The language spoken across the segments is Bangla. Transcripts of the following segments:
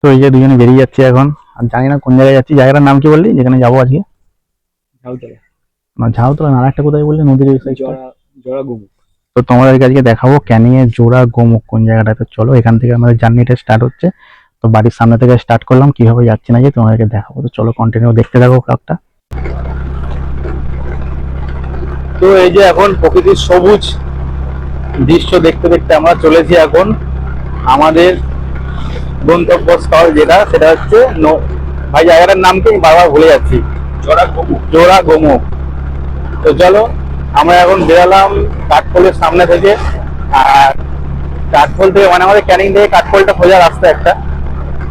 তো এই যে দুজনে বেরিয়ে যাচ্ছি এখন। আর জানি না কোন জায়গায় যাচ্ছি। জায়গাটার নাম কি বললি যেখানে যাবো আজকে? ঝাউতলা। না, ঝাউতলা না, আর একটা কোথায় বললি? নদীর ওই সাইডটা। জোড়া গোমুখ। তো তোমাদেরকে আজকে দেখাবো ক্যানিং এর জোড়া গোমুখ কোন জায়গাটা। তো চলো, এখান থেকে আমাদের জার্নিটা স্টার্ট হচ্ছে। তো বাড়ির সামনে থেকে স্টার্ট করলাম, কিভাবে যাচ্ছি না যে তোমাদেরকে দেখাবো। তো চলো, কন্টিনিউ দেখতে থাকো ব্লগটা। তো এই যে এখন প্রকৃতির সবুজ দৃশ্য দেখতে দেখতে আমরা চলেছি এখন আমাদের গন্তব্যস্থল, যেটা সেটা হচ্ছে ভাই জায়গাটার নাম কি আমি বারবার ভুলে যাচ্ছি। জোড়া গোমুখ। জোড়া গোমুখ। তো চলো, আমরা এখন বেরালাম কাঠপোলের সামনে থেকে। আর কাঠপোল থেকে মানে আমাদের ক্যানিং থেকে কাঠপোলটা খোঁজা রাস্তা একটা।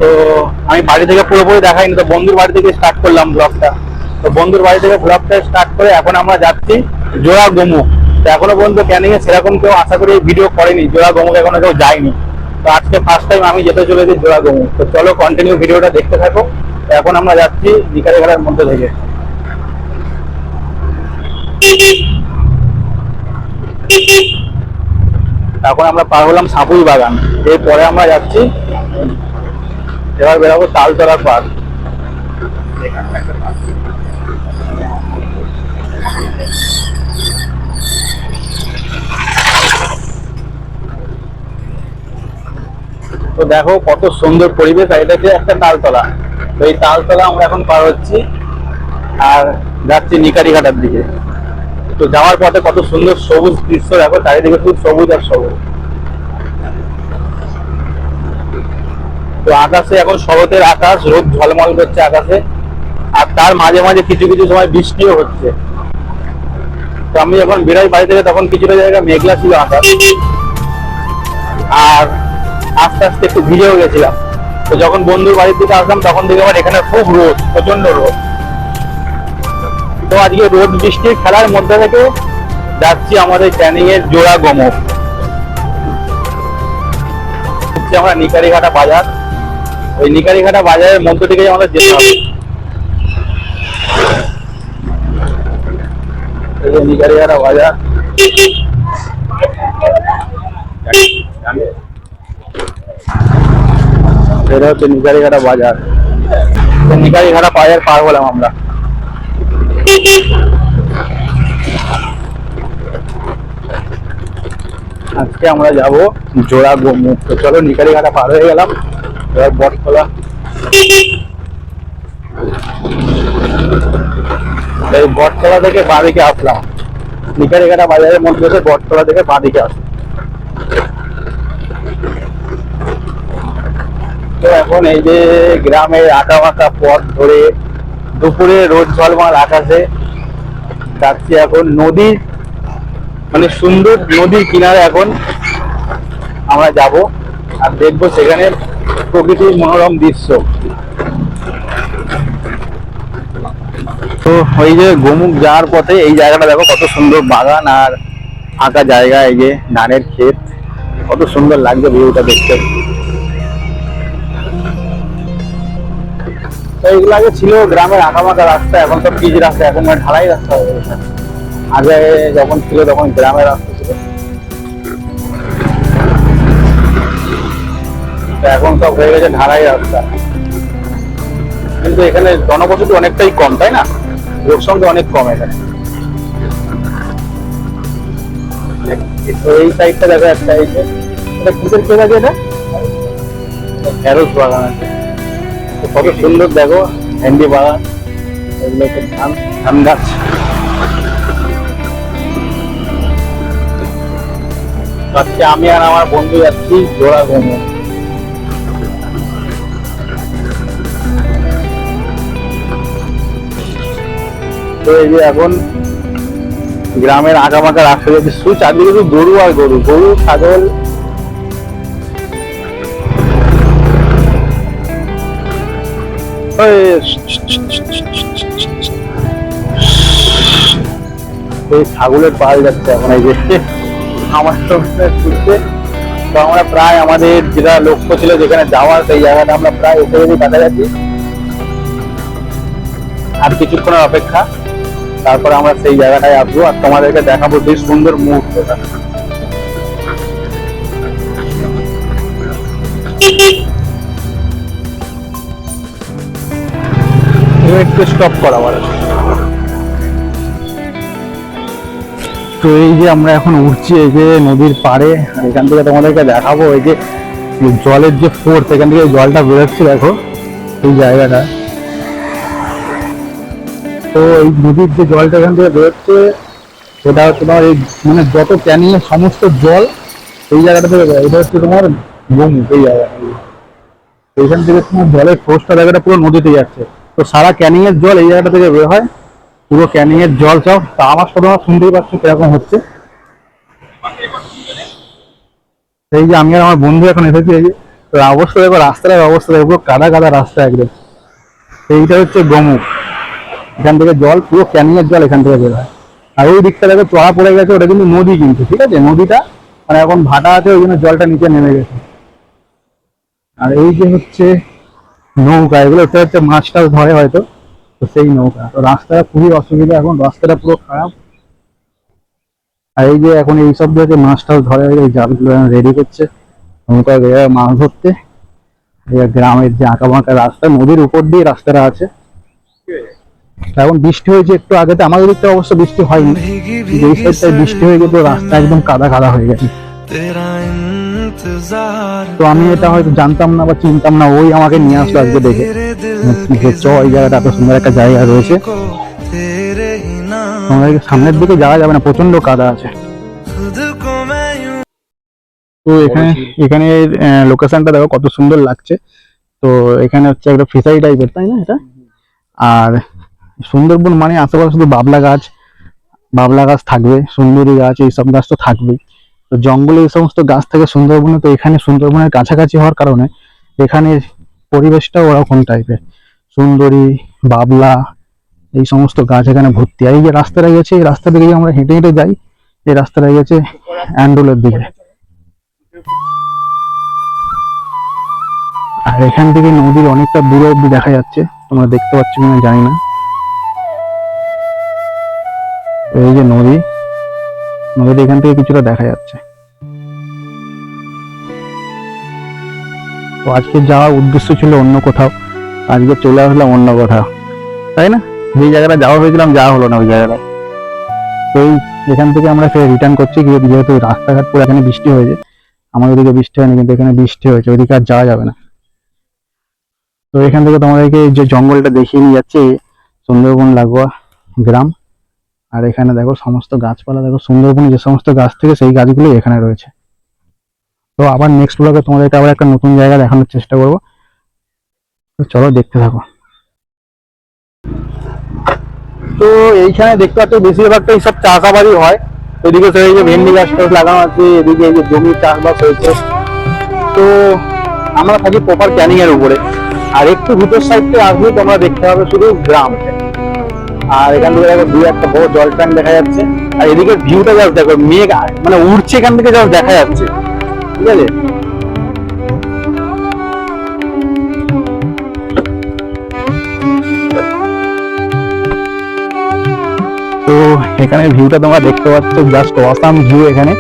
তো আমি বাড়ি থেকে পুরোপুরি দেখাইনি, তো বন্ধুর বাড়ি থেকে স্টার্ট করলাম ব্লগটা। তো বন্ধুর বাড়ি থেকে ব্লগটা স্টার্ট করে এখন আমরা যাচ্ছি জোড়া গোমুখ। তো এখনো পর্যন্ত ক্যানিং এ সেরকম কেউ আশা করি ভিডিও করেনি, জোড়া গোমুখ এখনো কেউ যায়নি। তো আজকে ফার্স্ট টাইম আমি যেতে চলেছি জোড়া গোমুখ। তো চলো, কন্টিনিউ ভিডিওটা দেখতে থাকো। তো এখন আমরা যাচ্ছি নিকারিঘাটার মধ্যে থেকে। এখন আমরা পার হলাম সাপুই বাগান। এরপরে আমরা যাচ্ছি, এবার বেরাবো তালতলা পার্ক। তো দেখো কত সুন্দর পরিবেশ, আর এটা হচ্ছে একটা তালতলা। তো এই তালতলা আমরা এখন পার হচ্ছি আর যাচ্ছি নিকারিঘাটার দিকে। তো যাওয়ার পথে কত সুন্দর সবুজ দৃশ্য দেখো, চারিদিকে খুব সবুজ আর সবুজ। তো আকাশে এখন শরতের আকাশ, রোদ ঝলমল করছে আকাশে। আর তার মাঝে মাঝে কিছু কিছু সময় বৃষ্টিও হচ্ছে। তো আমি যখন বেরাই বাড়ি থেকে তখন কিছুটা জায়গা মেঘলা ছিল আকাশ, আর আস্তে আস্তে একটু ভিজেও গেছিলাম। তো যখন বন্ধুর বাড়ির দিকে আসলাম তখন দেখে আবার এখানে খুব রোদ, প্রচন্ড রোদ। তো আজকে রোদ বৃষ্টির খেলার মধ্যে থেকে যাচ্ছি আমাদের ক্যানিং এর জোড়া গোমুখ। হচ্ছে আমরা নিকারিঘাটা বাজার। ওই নিকারিঘাটা বাজারের মধ্য থেকে আমাদের যেতে হবে। এই যে নিকারিঘাটা বাজার। এটা হচ্ছে নিকারিঘাটা বাজার। নিকারিঘাটা বাজার পার হলাম আমরা। আজকে আমরা যাব জোড়া গোমুখ। তো চলো, নিকারিঘাটা পার হয়ে গেলাম, এবার বটতলা। এই বটতলা থেকে বাঁদিকে আসলাম। নিকারিঘাটা বাজারের মধ্যে থেকে বটতলা থেকে বাঁদিকে আসলাম। তো এখন এই যে গ্রামের আঁকা বাঁকা পথ ধরে দুপুরে রোদ ঝলমল আকাশে যাচ্ছি এখন নদীর, মানে সুন্দর নদীর কিনারে এখন আমরা যাব আর দেখবো সেখানে প্রকৃতির মনোরম দৃশ্য। তো ওই যে গোমুখ যাওয়ার পথে এই জায়গাটা দেখো কত সুন্দর বাগান আর ফাঁকা জায়গা, এই যে ধানের ক্ষেত, কত সুন্দর লাগছে ভিউটা দেখতে। তো এগুলো আগে ছিল গ্রামের আঁকাবাঁকা রাস্তা, এখন সব পিচ রাস্তা, এখন ঢালাই রাস্তা হয়ে গেছে। আগে যখন ছিল তখন গ্রামের রাস্তা ছিল, এখন সব হয়ে গেছে ঢালাই রাস্তা। কিন্তু এখানে জনবসতি অনেকটাই কম, তাই না? লোক সংখ্যা অনেক কম এখানে। এই সাইডটা দেখো একটা, এই যে এটা কিসের ক্ষেত আছে? এটা ঢেঁড়স বাগান আছে। কত সুন্দর দেখো, ভেন্ডি বাগান, এগুলো হচ্ছে ধান গাছ। আজকে আমি আর আমার বন্ধু যাচ্ছি জোড়া গোমুখ। তো এই যে এখন গ্রামের আঁকা বাঁকা রাস্তা যাচ্ছে, চারদিকে শুধু গরু আর গরু, গরু ছাগল। এই ছাগলের পাল যাচ্ছে এখন, এই যে আমার সঙ্গে ছুটছে। তো আমরা প্রায় আমাদের যেটা লক্ষ্য ছিল যেখানে যাওয়ার, সেই জায়গাটা আমরা প্রায় এসে গেছি কাছাকাছি। আর কিছুক্ষণের অপেক্ষা, তারপরে আমরা সেই জায়গাটায় আসবো আর তোমাদেরকে দেখাবো সেই সুন্দর মুহূর্তটা। একটু স্টপ করা বলে। তো এই যে আমরা এখন উঠছি এই যে নদীর পাড়ে, আর এখান থেকে তোমাদেরকে দেখাবো এই যে জলের যে ফোর্স, এখান থেকে জলটা বেরোচ্ছে দেখো এই জায়গাটা। তো এই নদীর যে জলটা এখান থেকে বেরোচ্ছে সেটা হচ্ছে তোমার এই মানে যত ক্যানিং এর সমস্ত জল এই জায়গাটা থেকে বেরোয়। এটা হচ্ছে তোমার গোমুখ এই জায়গাটা। এইখান থেকে তোমার জলের ফোর্সটা জায়গাটা পুরো নদীতে যাচ্ছে। তো সারা ক্যানিং এর জল এই জায়গাটা থেকে বের হয়, পুরো ক্যানিং এর জল সব। তা আমার সাথে তোমরা শুনতেই পাচ্ছ কিরকম হচ্ছে। এই যে আমি আর আমার বন্ধু এখন এসেছি, এই যে অবস্থা দেখো, রাস্তার অবস্থা দেখো, পুরো কাদা কাদা রাস্তা একদম। এইটা হচ্ছে গোমুখ, এখান থেকে জল পুরো ক্যানিং এর জল এখান থেকে বের হয়। আর ওই দিকটা দেখো চড়া পড়ে গেছে, ওটা কিন্তু নদী, কিন্তু ঠিক আছে নদীটা মানে এখন ভাটা আছে, ওই জন্য জলটা নিচে নেমে গেছে। আর এই যে হচ্ছে নৌকা, এগুলো হচ্ছে মাছ টাছ ধরে হয়তো, তো সেই নৌকা। তো রাস্তাটা খুবই অসুবিধা, এখন রাস্তাটা পুরো খারাপ। আর এই যে এখন এইসব জায়গায় মাছ টাছ ধরে, এই জালগুলো রেডি করছে নৌকা মাছ ধরতে। গ্রামের যে আঁকা বাঁকা রাস্তা, নদীর উপর দিয়ে রাস্তাটা আছে। এখন বৃষ্টি হয়েছে একটু আগেতে, আমাদের দিকটা অবশ্য বৃষ্টি হয়নি, এই সাইডটায় বৃষ্টি হয়ে গেছে, রাস্তা একদম কাদা কাদা হয়ে গেছে। তো আমি এটা হয়তো জানতাম না বা চিনতাম না, ওই আমাকে নিয়ে আসলো আজকে দেখে যে চ এই জায়গাটা এত সুন্দর একটা জায়গা রয়েছে। আমাদের সামনের দিকে যাওয়া যাবে না, প্রচন্ড কাদা আছে। তো এখানে এখানে লোকেশনটা দেখো কত সুন্দর লাগছে। তো এখানে হচ্ছে একটা ফিশারি টাইপের, তাই না এটা? আর সুন্দরবন মানে আশেপাশে শুধু বাবলা গাছ থাকবে, সুন্দরী গাছ, এইসব গাছ তো থাকবেই। তো জঙ্গলে এই সমস্ত গাছ থাকে সুন্দরবনে। তো এখানে সুন্দরবনের কাছাকাছি হওয়ার কারণে এখানের পরিবেশটা ওরকম টাইপের, সুন্দরী, বাবলা, এই সমস্ত গাছ এখানে ভর্তি। আর এই যে রাস্তাটা গেছে, এই রাস্তা থেকে আমরা হেঁটে হেঁটে যাই, এই রাস্তাটা গেছে অ্যান্ডোলের দিকে। আর এখান থেকে নদীর অনেকটা দূর অব্দি দেখা যাচ্ছে, তোমরা দেখতে পাচ্ছ কিনা জানি না। এই যে নদীর এখান থেকে কিছুটা দেখা যাচ্ছে। তো আজকে যাওয়ার উদ্দেশ্য ছিল অন্য কোথাও, আজকে চলে আসলাম অন্য কোথাও, তাই না? যেই জায়গাটা যাওয়া হয়েছিলাম যাওয়া হলো না ওই জায়গাটায়। তো এখান থেকে আমরা ফের রিটার্ন করছি, যেহেতু রাস্তাঘাট পুরো এখানে বৃষ্টি হয়েছে। আমাদের ওদিকে বৃষ্টি হয়নি, কিন্তু এখানে বৃষ্টি হয়েছে, ওইদিকে আর যাওয়া যাবে না। তো এখান থেকে তোমাদেরকে যে জঙ্গলটা দেখিয়ে নিয়ে যাচ্ছে, সুন্দরবন লাগোয়া গ্রাম। আর এখানে দেখো সমস্ত গাছপালা, দেখো সুন্দরবনে যে সমস্ত গাছ থেকে সেই গাছগুলো এখানে রয়েছে। তো আবার নেক্সট ব্লগে তোমাদেরকে আবার একটা নতুন জায়গা দেখানোর চেষ্টা করবো। তো চলো দেখতে থাকো। তো এইখানে দেখতে পাচ্ছ বেশিরভাগটা এইসব চাষাবাদই হয়। এদিকে এই যে ভেন্ডি গাছ টাছ লাগানো আছে, এদিকে এই যে জমির চাষবাস হয়েছে। তো আমরা থাকি প্রপার ক্যানিং এর উপরে, আর একটু ভিতর সাইডে আসলে তোমরা দেখতে পাবে শুধু গ্রাম। আর এখান থেকে দেখো দুই একটা বড় জল ট্যাঙ্ক দেখা যাচ্ছে। আর এদিকে ভিউটা জাস্ট দেখো, মেঘ মানে উঠছে এখান থেকে জাস্ট দেখা যাচ্ছে, ঠিক আছে? তো এখানে ভিউটা তোমরা দেখতে পাচ্ছ, জাস্ট অসাম ভিউ এখানে,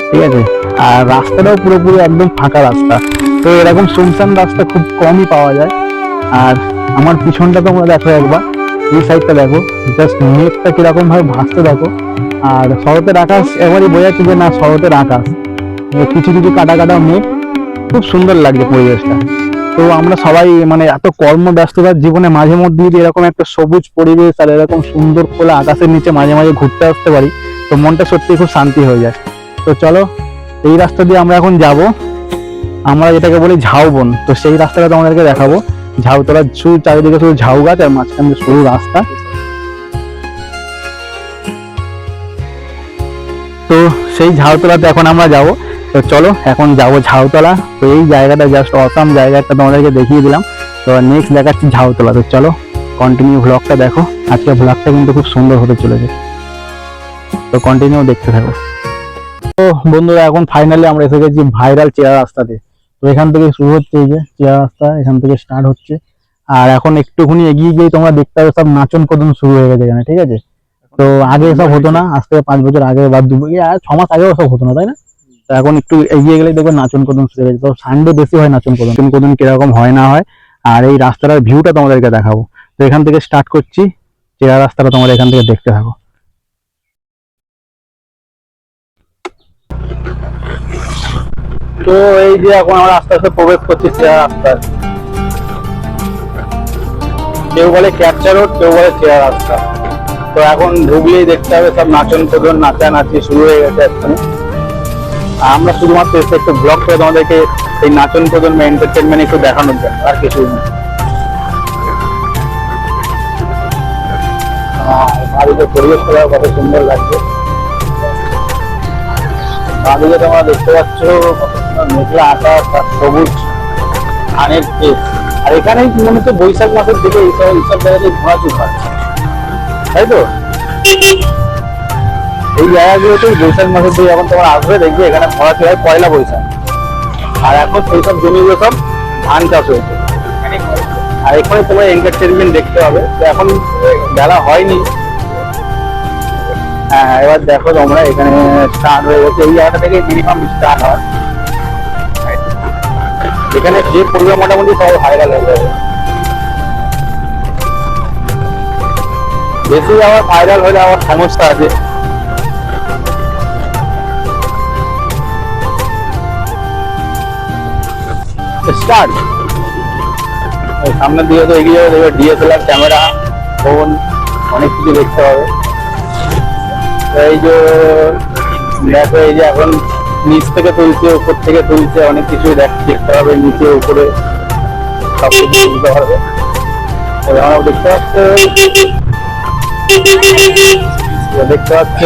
ঠিক আছে? আর রাস্তাটাও পুরোপুরি একদম ফাঁকা রাস্তা। তো এরকম শুনশান রাস্তা খুব কমই পাওয়া যায়। আর আমার পিছনটা তোমরা দেখো একবার, এই সাইডটা দেখো, জাস্ট মেঘটা কিরকম ভাবে ভাসতে দেখো। আর শরতের আকাশ এবারই বোঝাচ্ছে যে না শরতের আকাশ, কিছু কিছু কাটা কাটা মেঘ, খুব সুন্দর লাগছে পরিবেশটা। তো আমরা সবাই মানে এত কর্মব্যস্ততার জীবনে মাঝে মধ্যে যদি এরকম একটা সবুজ পরিবেশ আর এরকম সুন্দর খোলা আকাশের নিচে মাঝে মাঝে ঘুরতে আসতে পারি, তো মনটা সত্যি খুব শান্তি হয়ে যায়। তো চলো এই রাস্তা দিয়ে আমরা এখন যাব, আমরা যেটাকে বলি ঝাউবন। তো সেই রাস্তাটা তোমাদেরকে দেখাবো। ঝাউতলা শুধু চারিদিকে শুধু ঝাউ গাছ, আর মাঝখান দিয়ে সরু রাস্তা। তো সেই ঝাউতলাতে এখন আমরা যাব। তো চলো এখন যাবো ঝাউতলা। তো এই জায়গাটা জাস্ট অসাম জায়গা, একটা তোমাদেরকে দেখিয়ে দিলাম। তো নেক্সট দেখাচ্ছি ঝাউতলা। তো চলো কন্টিনিউ ভ্লগটা দেখো, আজকে ভ্লগটা কিন্তু খুব সুন্দর হতে চলেছে, তো কন্টিনিউ দেখতে থাকো। তো বন্ধুরা এখন ফাইনালি আমরা এসে গেছি ভাইরাল চেরা রাস্তাতে। তো এখান থেকে শুরু হচ্ছে, এই যে চেরা রাস্তা এখান থেকে স্টার্ট হচ্ছে। আর এখন একটুখানি এগিয়ে গিয়ে তোমরা দেখতে পাবে সব নাচন কদম শুরু হয়ে গেছে এখানে, ঠিক আছে? তো আগে এসব হতো না, আজ থেকে 5 বছর আগে বা 6 মাস আগেও সব হতো না, তাই না? তো এখন একটু এগিয়ে গেলে দেখবে নাচন কদম শুরু হয়ে গেছে। তো সানডে বেশি হয় নাচন কদম কিরকম হয় না হয়। আর এই রাস্তাটার ভিউটা তোমাদেরকে দেখাবো। তো এখান থেকে স্টার্ট করছি, চেরা রাস্তাটা তোমরা এখান থেকে দেখতে থাকো। তো এই যে এখন আমরা আস্তে আস্তে প্রবেশ করছি চেরা রাস্তায়। কেউ বলে ক্যাপচা রোড, কেউ বলে চেরা রাস্তা। তো এখন ঢুকলেই দেখতে হবে সব নাচন কোদন নাচানাচি শুরু হয়ে গেছে এক্ষুনি। আর আমরা শুধুমাত্র এসে একটু ব্লগ করে তোমাদেরকে এই নাচন কোদন বা এন্টারটেনমেন্ট একটু দেখানোর জন্য, আর কিছুই না। বাড়িতে পরিবেশটা কত সুন্দর লাগছে। বাড়িতে তোমরা দেখতে পাচ্ছ মেঘলা আকাশ আর সবুজ ধানের ক্ষেত। আর এখানেই মনে হচ্ছে বৈশাখ মাসের দিকে এইসব জায়গাতে ঘোরাচুর হয়, তাই তো? এই জায়গাগুলোতে বৈশাখ মাসের দিকে যখন তোমার আসবে দেখবে এখানে ঘোরাচুর হয় পয়লা বৈশাখ। আর এখন সেই সব জমিগুলো সব ধান চাষ হয়েছে। আর এখানে তোমার এন্টারটেনমেন্ট দেখতে হবে। তো এখন বেলা হয়নি। হ্যাঁ, এবার দেখো তোমরা এখানে স্টার্ট হয়ে গেছে। এই জায়গাটা থেকে মিনিমাম স্টার্ট হয়। এখানে যে পড়বে মোটামুটি সবাই ভাইরাল হয়ে যাবে। বেশি আবার ভাইরাল হলে আবার সমস্যা আছে। স্টার্ট। সামনের দিকে তো এগিয়ে যাবে, ডিএসএলআর ক্যামেরা, ফোন, অনেক কিছু দেখতে হবে। এই যে দেখো, এই যে এখন নিচ থেকে তুলছে, উপর থেকে তুলছে, অনেক কিছু দেখতে হবে, নিচে উপরে সব কিছু তুলতে হবে। আমরা দেখতে পাচ্ছ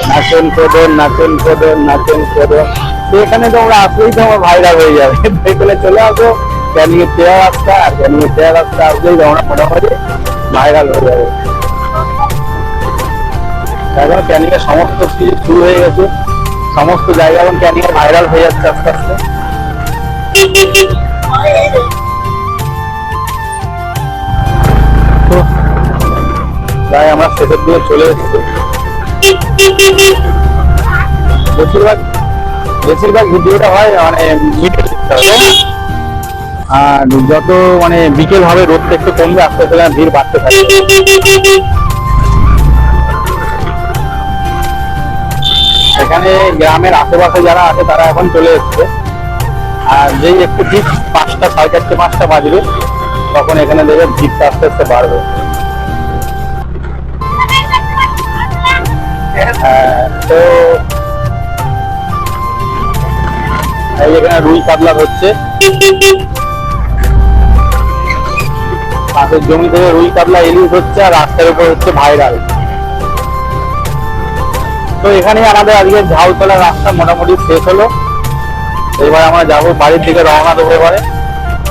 নাচন কোদন নাচন কোদন নাচন কোদন। তো এখানে তোমরা আসলেই তোমার ভাইরাল হয়ে যাবে। এখানে চলে আসো ক্যানিং এর চেয়ার রাস্তা, আর ক্যানিং এর চেয়ার রাস্তা আসলেই তোমরা মোটামুটি ভাইরাল হয়ে যাবে। এখন ক্যানিং এর সমস্ত কিছু শুরু হয়ে গেছে, সমস্ত জায়গা এখন ক্যানিং এ ভাইরাল হয়ে যাচ্ছে আস্তে আস্তে। তো তাই আমরা শেষের দিকে চলে এসেছি। বেশিরভাগ ভিডিওটা হয় মানে আর যত মানে বিকেল হবে রোদটা একটু কমবে, আস্তে আস্তে ভিড় বাড়তে থাকে। এখানে গ্রামের আশেপাশে যারা আছে তারা এখন চলে এসছে। আর যেই একটু ঠিক 5টা, 4:30, 5টা বাজবে তখন এখানে দেখে ভিড়টা আস্তে আস্তে বাড়বে। তো এই এখানে রুই কাতলা হচ্ছে, পাশের জমি থেকে রুই কাতলা ইলিশ হচ্ছে, আর রাস্তার উপর হচ্ছে ভাইরাল। তো এখানে আমাদের আজকে ঝাউতলা রাস্তা মোটামুটি শেষ হলো। এবার আমরা যাবো বাড়ির দিকে, রওনা দেবো এবারে।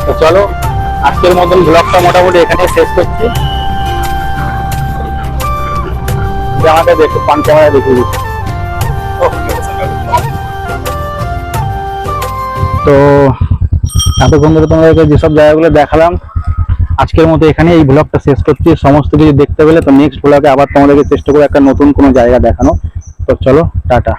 তো চলো, আজকের মতন ব্লগটা মোটামুটি এখানে শেষ করছি। আমাকে দেখো পান ক্যামেরা দেখিয়ে দিচ্ছি। তো এতক্ষণ ধরে তোমাদেরকে যেসব জায়গাগুলো দেখালাম, আজকের মতো এখানে এই ব্লগটা শেষ করছি। সমস্ত কিছু দেখতে পেলে তো নেক্সট ব্লগে আবার তোমাদেরকে চেষ্টা করবো একটা নতুন কোনো জায়গা দেখানো। তো চলো, টাটা।